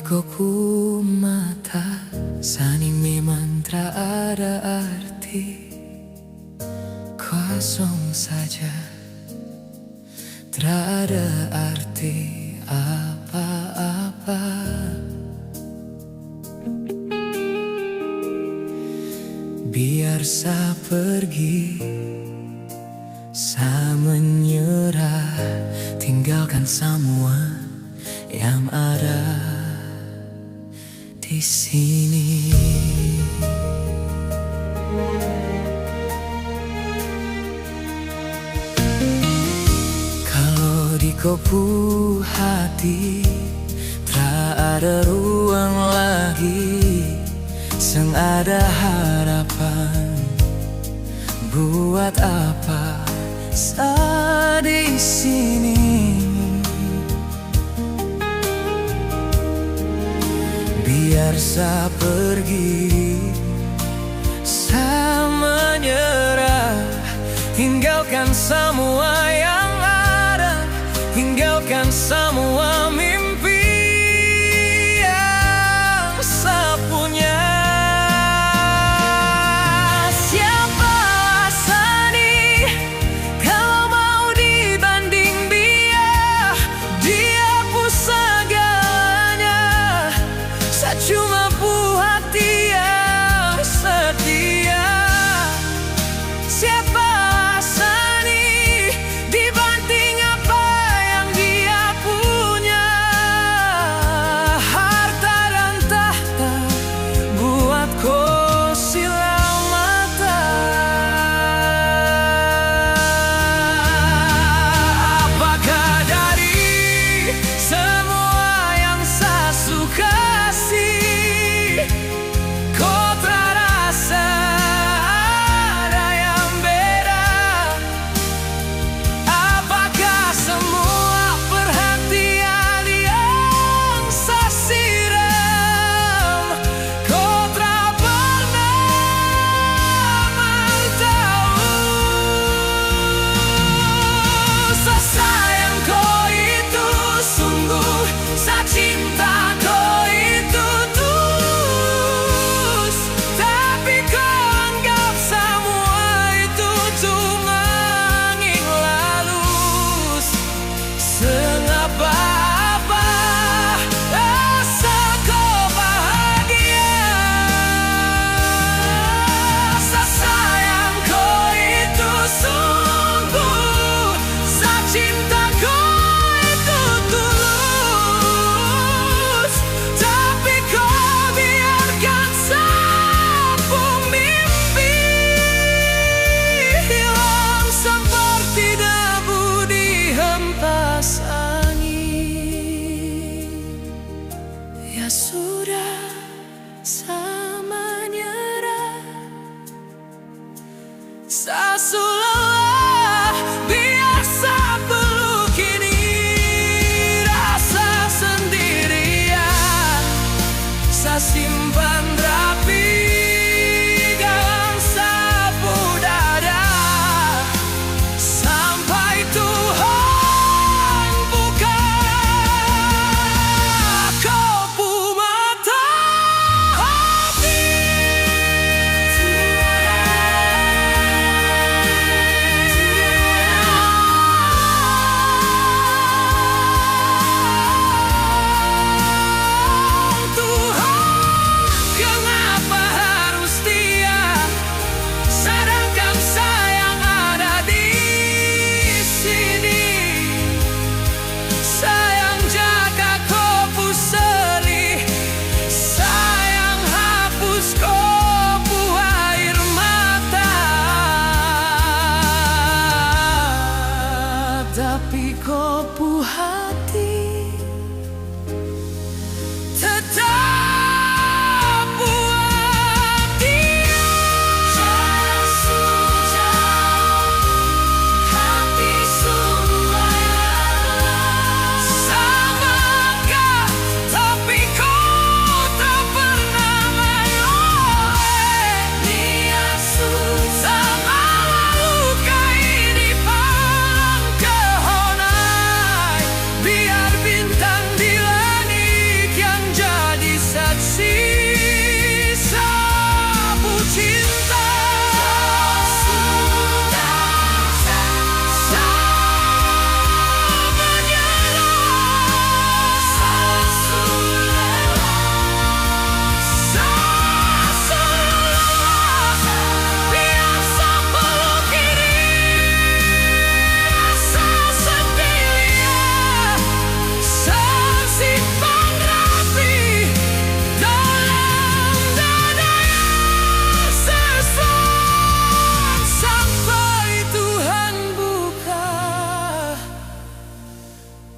Koku mata sani memang tak ada arti, kosong saja, tak ada arti apa-apa. Biar saya pergi, saya menyerah, tinggalkan semua yang ada di sini. Kalau di kopu hati tak ada ruang lagi, sang ada harapan. Buat apa saya di sini? Biar saya pergi, saya menyerah, tinggalkan semua yang ada, tinggalkan semua mimpi yang saya punya. Siapa Sani kalau mau dibanding dia? Dia pun segalanya, saya cuma buat hati yang setia. Siapa Sani dibanding apa yang dia punya?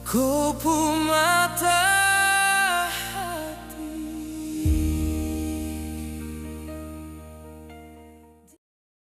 Ku